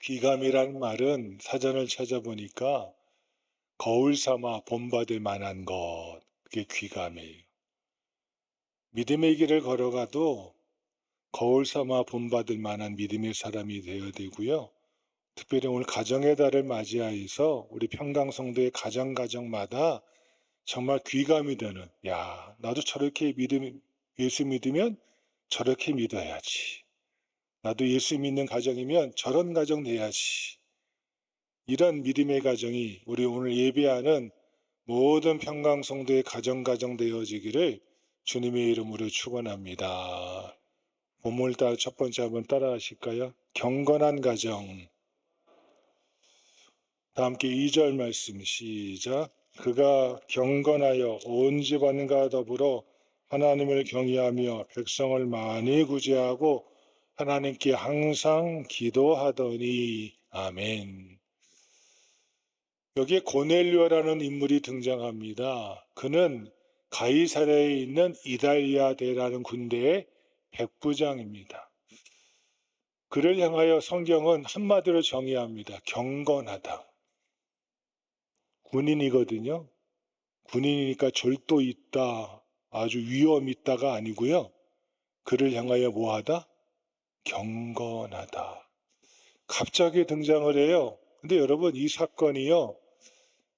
귀감이란 말은 사전을 찾아보니까 거울 삼아 본받을 만한 것, 그게 귀감이에요. 믿음의 길을 걸어가도 거울 삼아 본받을 만한 믿음의 사람이 되어야 되고요. 특별히 오늘 가정의 달을 맞이하여서 우리 평강성도의 가정마다 정말 귀감이 되는, 야, 나도 저렇게 예수 믿으면 저렇게 믿어야지. 나도 예수 믿는 가정이면 저런 가정 돼야지. 이런 믿음의 가정이 우리 오늘 예배하는 모든 평강성도의 가정 되어지기를 주님의 이름으로 축원합니다. 본문을 따라 첫 번째 한번 따라 하실까요? 경건한 가정. 다 함께 2절 말씀 시작. 그가 경건하여 온 집안과 더불어 하나님을 경외하며 백성을 많이 구제하고 하나님께 항상 기도하더니 아멘. 여기에 고넬료라는 인물이 등장합니다. 그는 가이사랴에 있는 이달리아 대라는 군대의 백부장입니다. 그를 향하여 성경은 한마디로 정의합니다. 경건하다. 군인이거든요. 군인이니까 절도 있다, 아주 위험 있다가 아니고요. 그를 향하여 뭐하다? 경건하다. 갑자기 등장을 해요. 근데 여러분, 이 사건이요,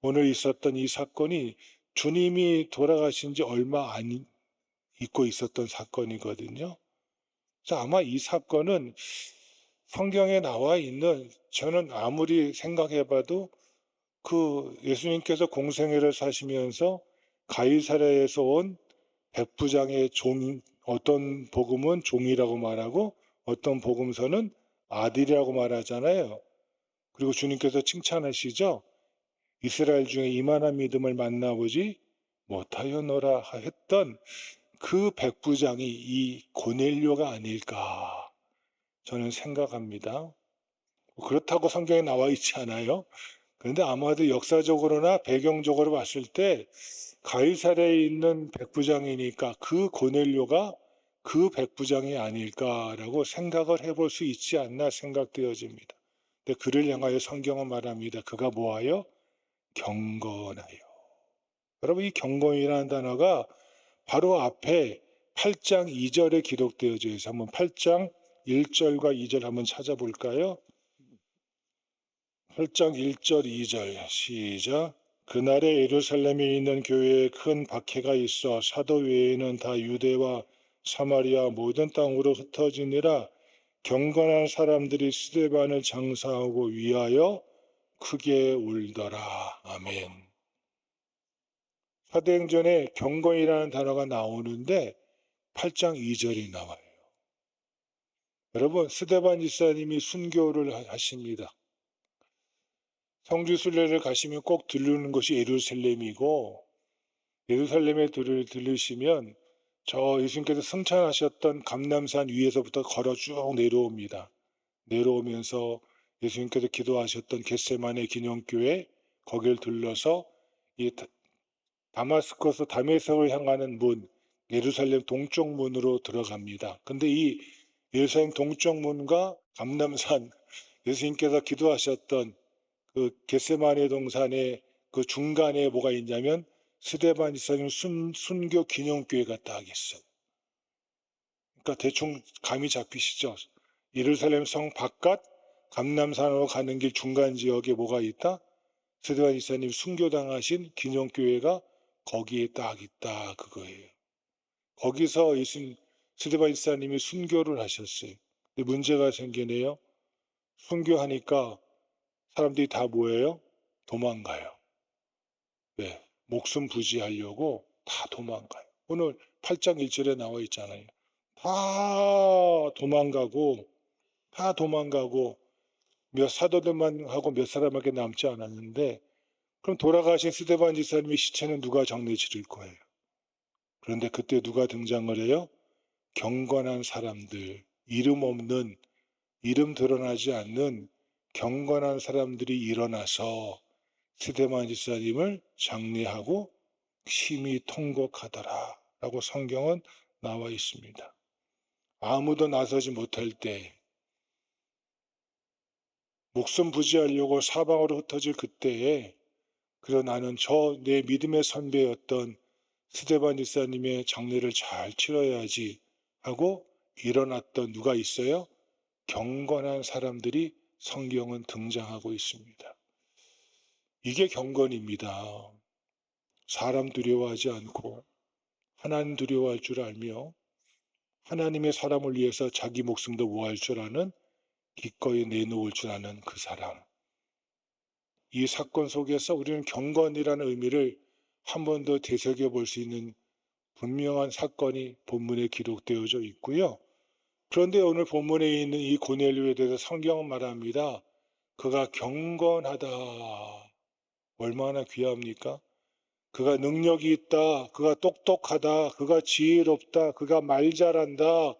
오늘 있었던 이 사건이 주님이 돌아가신 지 얼마 안 있고 있었던 사건이거든요. 그래서 아마 이 사건은 성경에 나와 있는, 저는 아무리 생각해봐도 그 예수님께서 공생애를 사시면서 가이사랴에서 온 백부장의 어떤 복음은 종이라고 말하고 어떤 복음서는 아들이라고 말하잖아요. 그리고 주님께서 칭찬하시죠. 이스라엘 중에 이만한 믿음을 만나보지 못하였노라 했던 그 백부장이 이 고넬료가 아닐까 저는 생각합니다. 그렇다고 성경에 나와 있지 않아요. 그런데 아마도 역사적으로나 배경적으로 봤을 때 가이사랴에 있는 백부장이니까 그 고넬료가 그 백부장이 아닐까라고 생각을 해볼 수 있지 않나 생각되어집니다. 근데 그를 향하여 성경은 말합니다. 그가 뭐하여? 경건하여. 여러분, 이 경건이라는 단어가 바로 앞에 8장 2절에 기록되어져 있어요. 한번 8장 1절과 2절 한번 찾아볼까요? 8장 1절 2절 시작. 그날에 예루살렘에 있는 교회에 큰 박해가 있어 사도 외에는 다 유대와 사마리아 모든 땅으로 흩어지니라. 경건한 사람들이 스데반을 장사하고 위하여 크게 울더라. 아멘. 사도행전에 경건이라는 단어가 나오는데 8장 2절이 나와요. 여러분, 스데반 지사님이 순교를 하십니다. 성지순례를 가시면 꼭 들르는 것이 예루살렘이고, 예루살렘에 들르시면 저 예수님께서 승천하셨던 감람산 위에서부터 걸어 쭉 내려옵니다. 내려오면서 예수님께서 기도하셨던 겟세마네 기념교회 거기를 들러서 이 다마스커스 다메섹을 향하는 문, 예루살렘 동쪽 문으로 들어갑니다. 근데 이 예루살렘 동쪽 문과 감람산, 예수님께서 기도하셨던 그 겟세마네 동산의 그 중간에 뭐가 있냐면 스데반 지사님 순교 기념교회가 딱 있어요. 그러니까 대충 감이 잡히시죠? 예루살렘 성 바깥 감람산으로 가는 길 중간 지역에 뭐가 있다? 스데반 지사님 순교당하신 기념교회가 거기에 딱 있다, 그거예요. 거기서 스데반 지사님이 순교를 하셨어요. 근데 문제가 생기네요. 순교하니까 사람들이 다 뭐예요? 도망가요. 네, 목숨 부지하려고 다 도망가요. 오늘 8장 1절에 나와 있잖아요. 다 도망가고 몇 사도들만 하고 몇 사람에게 남지 않았는데, 그럼 돌아가신 스데반 지사님의 시체는 누가 정리 지를 거예요? 그런데 그때 누가 등장을 해요? 경건한 사람들, 이름 없는, 이름 드러나지 않는 경건한 사람들이 일어나서 스데반 지사님을 장례하고 심히 통곡하더라 라고 성경은 나와 있습니다. 아무도 나서지 못할 때 목숨 부지하려고 사방으로 흩어질 그때에 그래 나는 내 믿음의 선배였던 스데반 집사님의 장례를 잘 치러야지 하고 일어났던 누가 있어요? 경건한 사람들이 성경은 등장하고 있습니다. 이게 경건입니다. 사람 두려워하지 않고 하나님 두려워할 줄 알며 하나님의 사람을 위해서 자기 목숨도 모할 줄 아는, 기꺼이 내놓을 줄 아는 그 사람. 이 사건 속에서 우리는 경건이라는 의미를 한 번 더 되새겨볼 수 있는 분명한 사건이 본문에 기록되어져 있고요. 그런데 오늘 본문에 있는 이 고넬료에 대해서 성경은 말합니다. 그가 경건하다. 얼마나 귀합니까? 그가 능력이 있다. 그가 똑똑하다. 그가 지혜롭다. 그가 말 잘한다.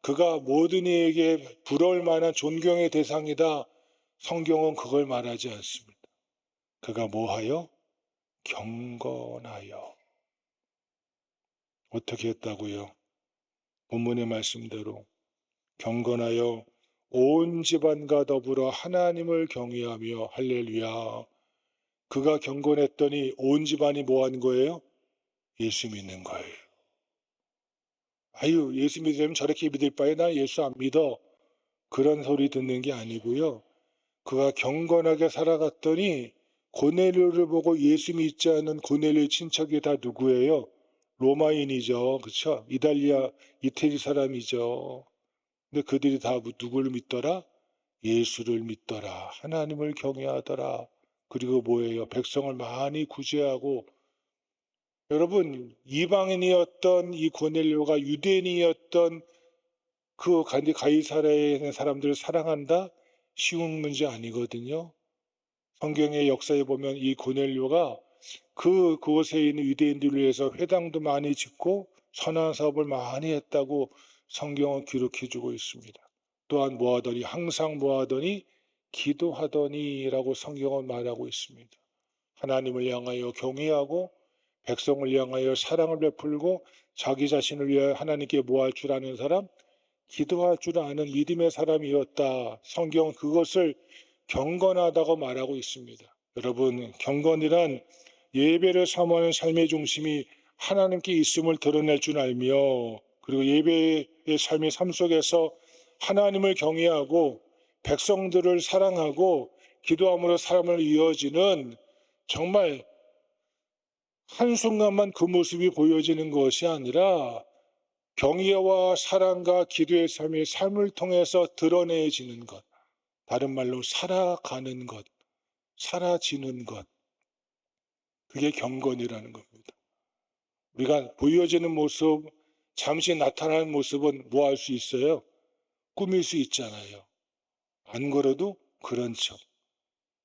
그가 모든 이에게 부러울 만한 존경의 대상이다. 성경은 그걸 말하지 않습니다. 그가 뭐하여? 경건하여. 어떻게 했다고요? 본문의 말씀대로 경건하여 온 집안과 더불어 하나님을 경외하며 할렐루야. 그가 경건했더니 온 집안이 뭐 한 거예요? 예수 믿는 거예요. 아유, 예수 믿으면 저렇게 믿을 바에 나 예수 안 믿어. 그런 소리 듣는 게 아니고요. 그가 경건하게 살아갔더니 고넬료를 보고 예수 믿지 않은 고넬료의 친척이 다 누구예요? 로마인이죠. 그렇죠? 이태리 사람이죠. 근데 그들이 다 누구를 믿더라? 예수를 믿더라. 하나님을 경외하더라. 그리고 뭐예요? 백성을 많이 구제하고. 여러분, 이방인이었던 이 고넬료가 유대인이었던 그 가이사랴에 있는 사람들을 사랑한다? 쉬운 문제 아니거든요. 성경의 역사에 보면 이 고넬료가 그곳에 있는 유대인들을 위해서 회당도 많이 짓고 선한 사업을 많이 했다고 성경은 기록해주고 있습니다. 또한 뭐하더니 항상 뭐하더니 기도하더니라고 성경은 말하고 있습니다. 하나님을 향하여 경외하고 백성을 향하여 사랑을 베풀고 자기 자신을 위하여 하나님께 뭐할 줄 아는 사람, 기도할 줄 아는 믿음의 사람이었다. 성경은 그것을 경건하다고 말하고 있습니다. 여러분, 경건이란 예배를 사모하는 삶의 중심이 하나님께 있음을 드러낼 줄 알며, 그리고 예배의 삶의 삶 속에서 하나님을 경외하고 백성들을 사랑하고 기도함으로 삶을 이어지는, 정말 한순간만 그 모습이 보여지는 것이 아니라 경외와 사랑과 기도의 삶을 통해서 드러내지는 것, 다른 말로 살아가는 것, 사라지는 것, 그게 경건이라는 겁니다. 우리가 보여지는 모습, 잠시 나타나는 모습은 뭐 할 수 있어요? 꾸밀 수 있잖아요. 안 걸어도 그런 척,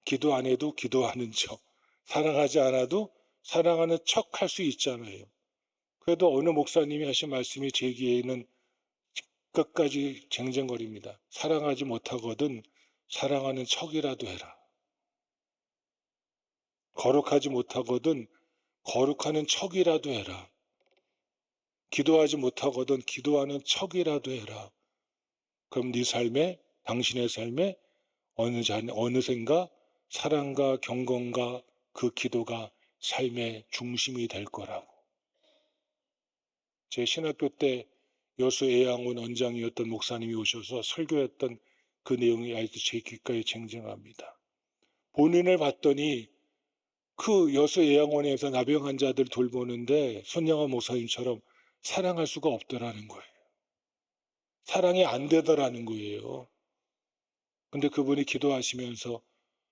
기도 안 해도 기도하는 척, 사랑하지 않아도 사랑하는 척 할 수 있잖아요. 그래도 어느 목사님이 하신 말씀이 제 귀에는 끝까지 쟁쟁거립니다. 사랑하지 못하거든 사랑하는 척이라도 해라. 거룩하지 못하거든 거룩하는 척이라도 해라. 기도하지 못하거든 기도하는 척이라도 해라. 그럼 네 삶에, 당신의 삶에 어느샌가 사랑과 경건과 그 기도가 삶의 중심이 될 거라고. 제 신학교 때 여수 애양원 원장이었던 목사님이 오셔서 설교했던 그 내용이 아직도 제 귓가에 쟁쟁합니다. 본인을 봤더니 그 여수 애양원에서 나병 환자들 돌보는데 손양아 목사님처럼 사랑할 수가 없더라는 거예요. 사랑이 안 되더라는 거예요. 근데 그분이 기도하시면서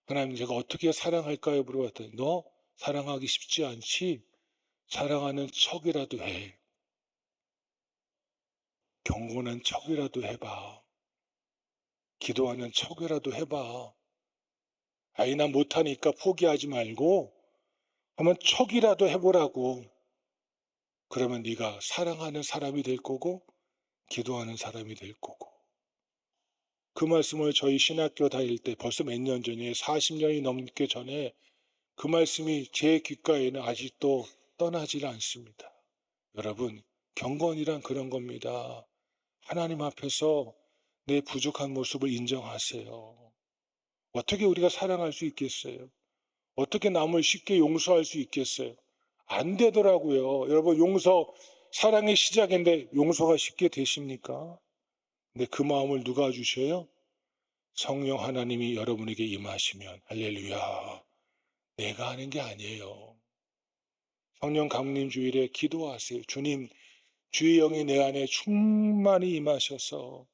하나님 제가 어떻게 사랑할까요? 물어봤더니 너 사랑하기 쉽지 않지? 사랑하는 척이라도 해. 경건한 척이라도 해봐. 기도하는 척이라도 해봐. 아이 나 못하니까 포기하지 말고 한번 척이라도 해보라고. 그러면 네가 사랑하는 사람이 될 거고 기도하는 사람이 될 거고. 그 말씀을 저희 신학교 다닐 때 벌써 몇 년 전에 40년이 넘게 전에 그 말씀이 제 귓가에는 아직도 떠나질 않습니다. 여러분, 경건이란 그런 겁니다. 하나님 앞에서 내 부족한 모습을 인정하세요. 어떻게 우리가 사랑할 수 있겠어요? 어떻게 남을 쉽게 용서할 수 있겠어요? 안 되더라고요. 여러분, 사랑의 시작인데 용서가 쉽게 되십니까? 근데 그 마음을 누가 주셔요? 성령 하나님이 여러분에게 임하시면, 할렐루야. 내가 하는 게 아니에요. 성령 강림 주일에 기도하세요. 주님, 주의 영이 내 안에 충만히 임하셔서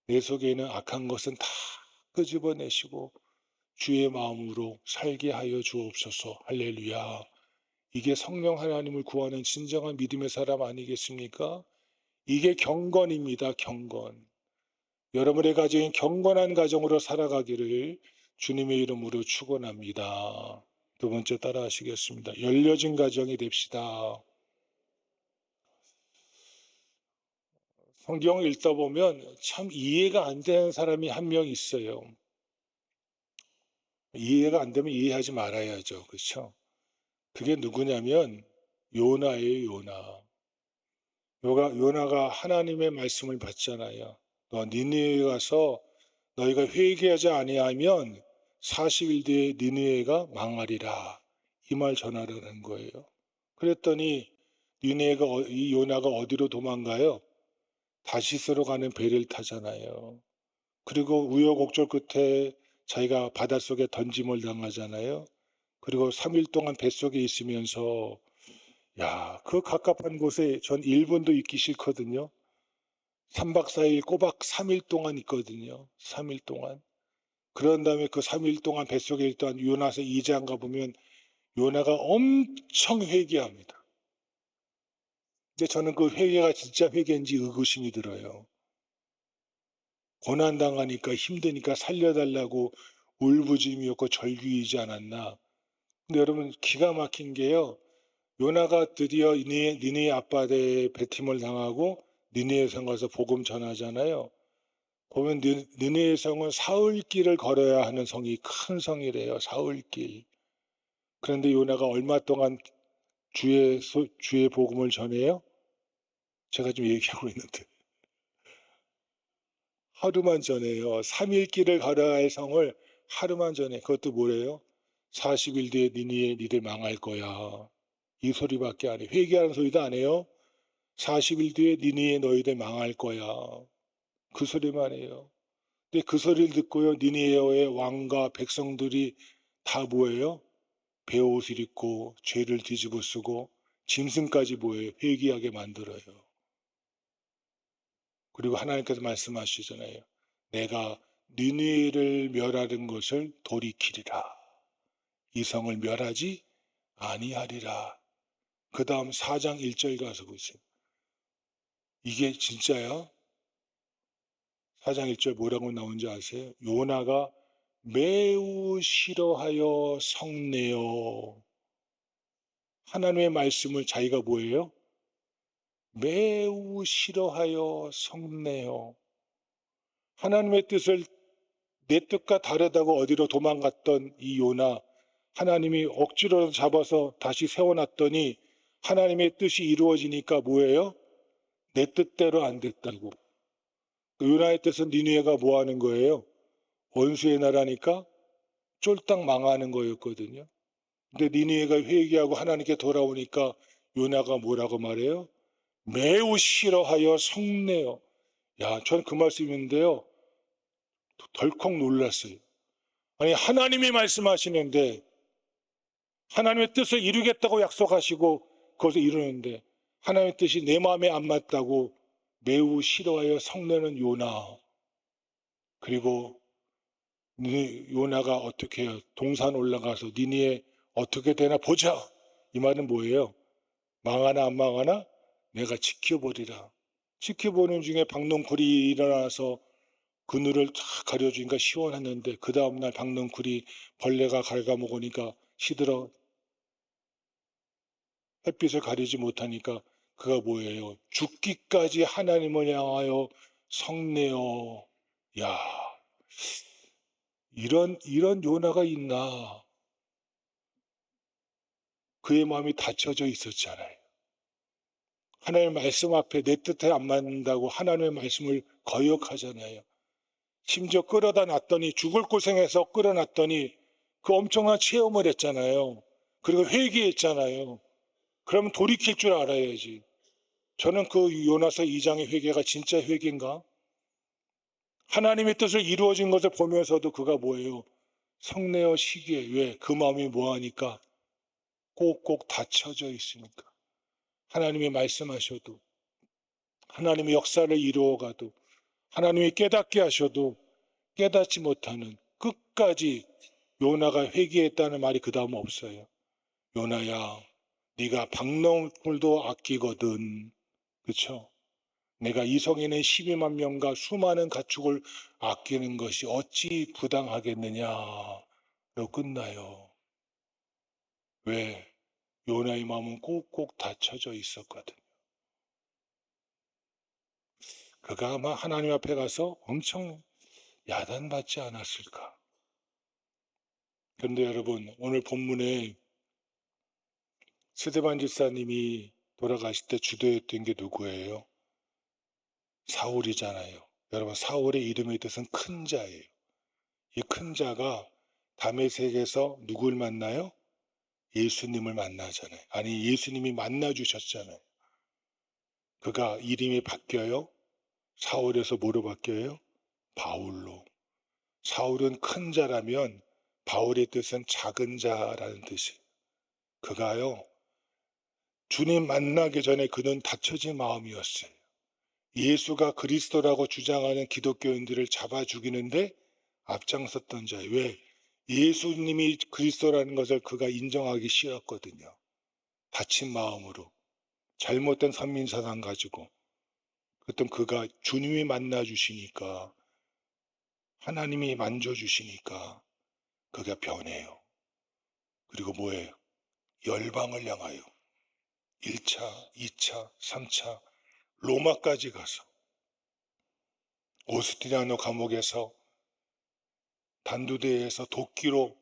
내 속에 있는 악한 것은 다 끄집어내시고 주의 마음으로 살게 하여 주옵소서. 할렐루야. 이게 성령 하나님을 구하는 진정한 믿음의 사람 아니겠습니까? 이게 경건입니다. 경건. 여러분의 가정이 경건한 가정으로 살아가기를 주님의 이름으로 축원합니다. 두 번째 따라 하시겠습니다. 열려진 가정이 됩시다. 성경 읽다 보면 참 이해가 안 되는 사람이 한 명 있어요. 이해가 안 되면 이해하지 말아야죠. 그렇죠? 그게 누구냐면 요나예요. 요나가 하나님의 말씀을 받잖아요. 너 니느웨에 가서 너희가 회개하지 아니하면 40일 뒤에 니느웨가 망하리라. 이 말 전하라는 거예요. 그랬더니 이 요나가 어디로 도망가요? 다시스로 가는 배를 타잖아요. 그리고 우여곡절 끝에 자기가 바닷속에 던짐을 당하잖아요. 그리고 3일 동안 뱃속에 있으면서 그 갑갑한 곳에 전 1분도 있기 싫거든요. 3박 4일 꼬박 3일 동안 있거든요. 3일 동안. 그런 다음에 그 3일 동안 뱃속에 있던 요나서 2장 가보면 요나가 엄청 회개합니다. 근데 저는 그 회개가 진짜 회개인지 의구심이 들어요. 고난당하니까 힘드니까 살려달라고 울부짖음이었고 절규이지 않았나. 근데 여러분 기가 막힌 게요. 요나가 드디어 니느웨 앞바다에 배팀을 당하고 니느웨 성 가서 복음 전하잖아요. 보면 니느웨 성은 사흘길을 걸어야 하는 성이 큰 성이래요. 사흘길. 그런데 요나가 얼마 동안 주의 복음을 전해요? 제가 지금 얘기하고 있는데 하루만 전해요. 3일 길을 걸어야 할 성을 하루만 전해. 그것도 뭐래요? 40일 뒤에 니느웨 니들 망할 거야. 이 소리밖에 안 해. 회개하는 소리도 안 해요. 40일 뒤에 니느웨 너희들 망할 거야. 그 소리만 해요. 근데 그 소리를 듣고요. 니느웨의 왕과 백성들이 다 뭐예요? 베옷을 입고 죄를 뒤집어 쓰고 짐승까지 뭐예요? 회개하게 만들어요. 그리고 하나님께서 말씀하시잖아요. 내가 니느웨를 멸하는 것을 돌이키리라. 이 성을 멸하지 아니하리라. 그 다음 4장 1절 가서 보세요. 이게 진짜야? 4장 1절 뭐라고 나온지 아세요? 요나가 매우 싫어하여 성내어. 하나님의 말씀을 자기가 뭐예요? 매우 싫어하여 성내어. 하나님의 뜻을 내 뜻과 다르다고 어디로 도망갔던 이 요나, 하나님이 억지로 잡아서 다시 세워놨더니 하나님의 뜻이 이루어지니까 뭐예요? 내 뜻대로 안 됐다고. 요나의 뜻은 니느웨가 뭐 하는 거예요? 원수의 나라니까 쫄딱 망하는 거였거든요. 근데 니느웨가 회개하고 하나님께 돌아오니까 요나가 뭐라고 말해요? 매우 싫어하여 성내어. 전 그 말씀인데요. 덜컥 놀랐어요. 아니, 하나님이 말씀하시는데 하나님의 뜻을 이루겠다고 약속하시고 그것을 이루는데 하나님의 뜻이 내 마음에 안 맞다고 매우 싫어하여 성내는 요나. 그리고 요나가 어떻게 해요? 동산 올라가서 니느웨 어떻게 되나 보자. 이 말은 뭐예요? 망하나 안 망하나 내가 지켜보리라. 지켜보는 중에 박농쿨이 일어나서 그늘을 쫙 가려주니까 시원했는데 그 다음날 박농쿨이 벌레가 갉아먹으니까 시들어 햇빛을 가리지 못하니까 그가 뭐예요? 죽기까지 하나님을 향하여 성내어. 야, 이런 요나가 있나? 그의 마음이 닫혀져 있었잖아요. 하나님의 말씀 앞에 내 뜻에 안 맞는다고 하나님의 말씀을 거역하잖아요. 심지어 끌어다 놨더니 죽을 고생해서 끌어놨더니 그 엄청난 체험을 했잖아요. 그리고 회개했잖아요. 그러면 돌이킬 줄 알아야지. 저는 그 요나서 2장의 회개가 진짜 회개인가? 하나님의 뜻을 이루어진 것을 보면서도 그가 뭐예요? 성내어 시기에. 왜? 그 마음이 뭐하니까? 꼭꼭 닫혀져 있으니까. 하나님이 말씀하셔도, 하나님의 역사를 이루어가도, 하나님이 깨닫게 하셔도 깨닫지 못하는, 끝까지 요나가 회개했다는 말이 그 다음 없어요. 요나야, 네가 박농풀도 아끼거든. 그렇죠? 내가 이성에는 12만 명과 수많은 가축을 아끼는 것이 어찌 부당하겠느냐로 끝나요. 왜? 요나의 마음은 꼭꼭 닫혀져 있었거든. 그가 아마 하나님 앞에 가서 엄청 야단받지 않았을까. 그런데 여러분, 오늘 본문에 스데반 집사님이 돌아가실 때 주도했던 게 누구예요? 사울이잖아요. 여러분, 사울의 이름의 뜻은 큰 자예요. 이 큰 자가 다메섹에서 누굴 만나요? 예수님을 만나잖아요. 아니, 예수님이 만나주셨잖아요. 그가 이름이 바뀌어요. 사울에서 뭐로 바뀌어요? 바울로. 사울은 큰 자라면 바울의 뜻은 작은 자라는 뜻이에요. 그가요, 주님 만나기 전에 그는 닫혀진 마음이었어요. 예수가 그리스도라고 주장하는 기독교인들을 잡아 죽이는데 앞장섰던 자예요. 왜? 예수님이 그리스도라는 것을 그가 인정하기 싫었거든요. 닫힌 마음으로. 잘못된 선민사상 가지고. 그랬던 그가 주님이 만나주시니까, 하나님이 만져주시니까 그가 변해요. 그리고 뭐예요? 열방을 향하여 1차, 2차, 3차 로마까지 가서 오스티리아노 감옥에서 단두대에서 도끼로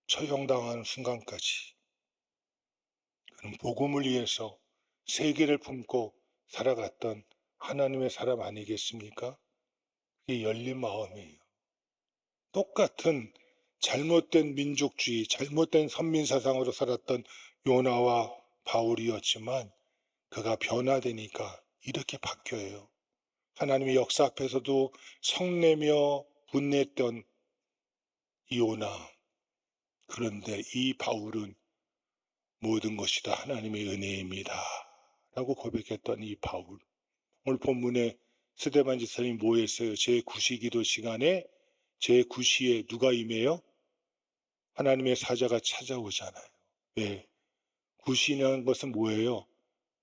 처형당하는 순간까지 그는 복음을 위해서 세계를 품고 살아갔던 하나님의 사람 아니겠습니까? 그게 열린 마음이에요. 똑같은 잘못된 민족주의, 잘못된 선민사상으로 살았던 요나와 바울이었지만 그가 변화되니까 이렇게 바뀌어요. 하나님의 역사 앞에서도 성내며 분냈던 이 요나. 그런데 이 바울은 모든 것이 다 하나님의 은혜입니다 라고 고백했던 이 바울. 오늘 본문에 스데반 집사님이 뭐 했어요? 제9시 기도 시간에 제9시에 누가 임해요? 하나님의 사자가 찾아오잖아요. 왜? 9시라는 것은 뭐예요?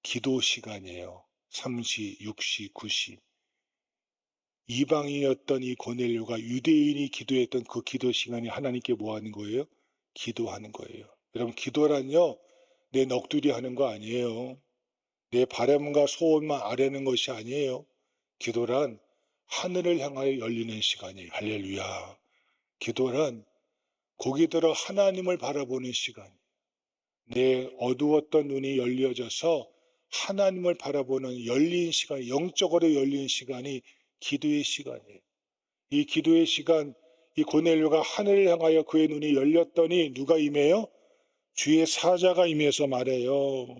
기도 시간이에요. 3시, 6시, 9시. 이방인이었던 이 고넬료가 유대인이 기도했던 그 기도 시간이 하나님께 뭐 하는 거예요? 기도하는 거예요. 여러분, 기도란요, 내 넋두리 하는 거 아니에요. 내 바람과 소원만 아뢰는 것이 아니에요. 기도란 하늘을 향하여 열리는 시간이에요. 할렐루야. 기도란 고개 들어 하나님을 바라보는 시간. 내 어두웠던 눈이 열려져서 하나님을 바라보는 열린 시간, 영적으로 열린 시간이 기도의 시간이에요. 이 기도의 시간, 이 고넬료가 하늘을 향하여 그의 눈이 열렸더니 누가 임해요? 주의 사자가 임해서 말해요.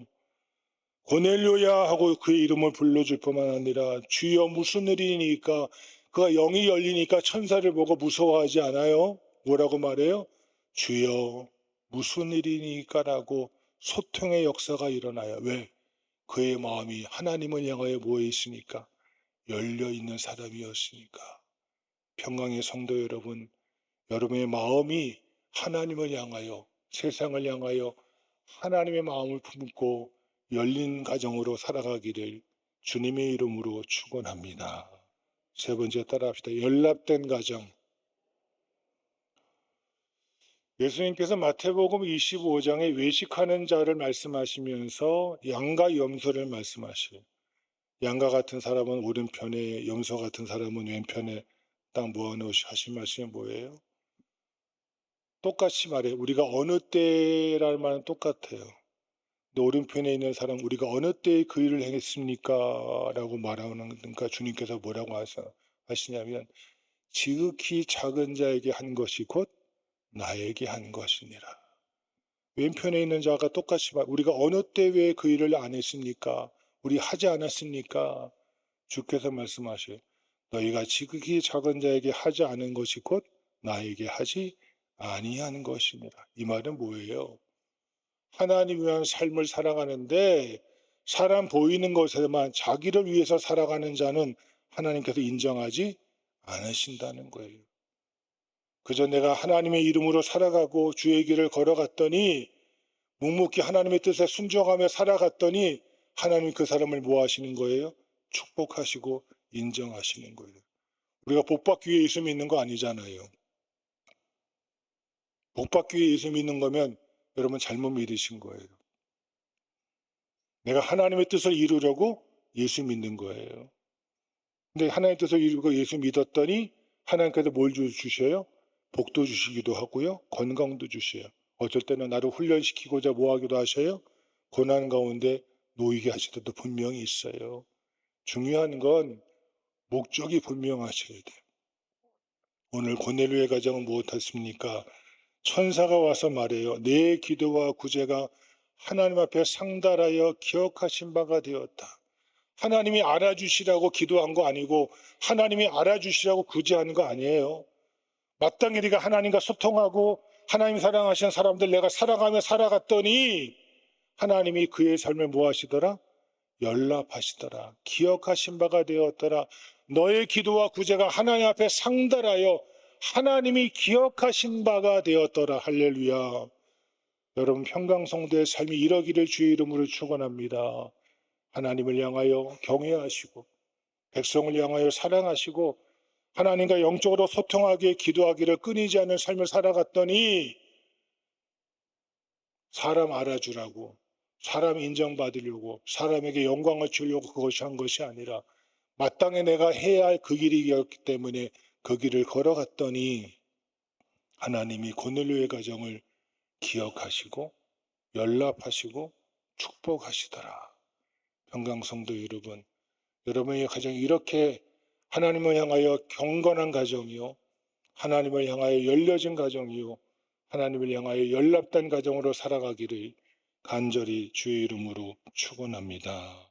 고넬료야 하고 그의 이름을 불러줄 뿐만 아니라 주여 무슨 일이니까, 그가 영이 열리니까 천사를 보고 무서워하지 않아요? 뭐라고 말해요? 주여 무슨 일이니까 라고 소통의 역사가 일어나요. 왜? 그의 마음이 하나님을 향하여 모여 있으니까, 열려 있는 사람이었으니까. 평강의 성도 여러분, 여러분의 마음이 하나님을 향하여, 세상을 향하여 하나님의 마음을 품고 열린 가정으로 살아가기를 주님의 이름으로 축원합니다. 세 번째 따라합시다. 연락된 가정. 예수님께서 마태복음 25장에 외식하는 자를 말씀하시면서 양과 염소를 말씀하셔요. 양과 같은 사람은 오른편에, 염소 같은 사람은 왼편에 딱 모아놓으시 하신 말씀이 뭐예요? 똑같이 말해요. 우리가 어느 때라는 말은 똑같아요. 근데 오른편에 있는 사람, 우리가 어느 때에 그 일을 행했습니까? 라고 말하는, 그러니까 주님께서 뭐라고 하시냐면, 지극히 작은 자에게 한 것이 곧 나에게 한 것이니라. 왼편에 있는 자가 똑같이 우리가 어느 때 왜 그 일을 안 했습니까? 우리 하지 않았습니까? 주께서 말씀하셔요. 너희가 지극히 작은 자에게 하지 않은 것이 곧 나에게 하지 아니한 것이니라. 이 말은 뭐예요? 하나님 위한 삶을 살아가는데 사람 보이는 것에만 자기를 위해서 살아가는 자는 하나님께서 인정하지 않으신다는 거예요. 그저 내가 하나님의 이름으로 살아가고 주의 길을 걸어갔더니 묵묵히 하나님의 뜻에 순종하며 살아갔더니 하나님 그 사람을 뭐 하시는 거예요? 축복하시고 인정하시는 거예요. 우리가 복받기 위해 예수 믿는 거 아니잖아요. 복받기 위해 예수 믿는 거면 여러분 잘못 믿으신 거예요. 내가 하나님의 뜻을 이루려고 예수 믿는 거예요. 근데 하나님의 뜻을 이루고 예수 믿었더니 하나님께서 뭘 주셔요? 복도 주시기도 하고요. 건강도 주셔요. 어쩔 때는 나를 훈련시키고자 뭐 하기도 하셔요? 고난 가운데 놓이게 하실 때도 분명히 있어요. 중요한 건 목적이 분명하셔야 돼요. 오늘 고넬료의 가정은 무엇했습니까? 천사가 와서 말해요. 내 기도와 구제가 하나님 앞에 상달하여 기억하신 바가 되었다. 하나님이 알아주시라고 기도한 거 아니고 하나님이 알아주시라고 구제하는 거 아니에요. 마땅히 네가 하나님과 소통하고 하나님 사랑하시는 사람들 내가 살아가며 살아갔더니 하나님이 그의 삶을 뭐 하시더라? 연락하시더라. 기억하신 바가 되었더라. 너의 기도와 구제가 하나님 앞에 상달하여 하나님이 기억하신 바가 되었더라. 할렐루야. 여러분 평강성도의 삶이 이러기를 주의 이름으로 축원합니다. 하나님을 향하여 경외하시고 백성을 향하여 사랑하시고 하나님과 영적으로 소통하기에 기도하기를 끊이지 않는 삶을 살아갔더니 사람 알아주라고 사람 인정받으려고 사람에게 영광을 주려고 그것이 한 것이 아니라 마땅히 내가 해야 할 그 길이었기 때문에 그 길을 걸어갔더니 하나님이 고넬료의 가정을 기억하시고 연락하시고 축복하시더라. 평강성도 여러분, 여러분의 가정이 이렇게 하나님을 향하여 경건한 가정이요 하나님을 향하여 열려진 가정이요 하나님을 향하여 연락된 가정으로 살아가기를 간절히 주의 이름으로 축원합니다.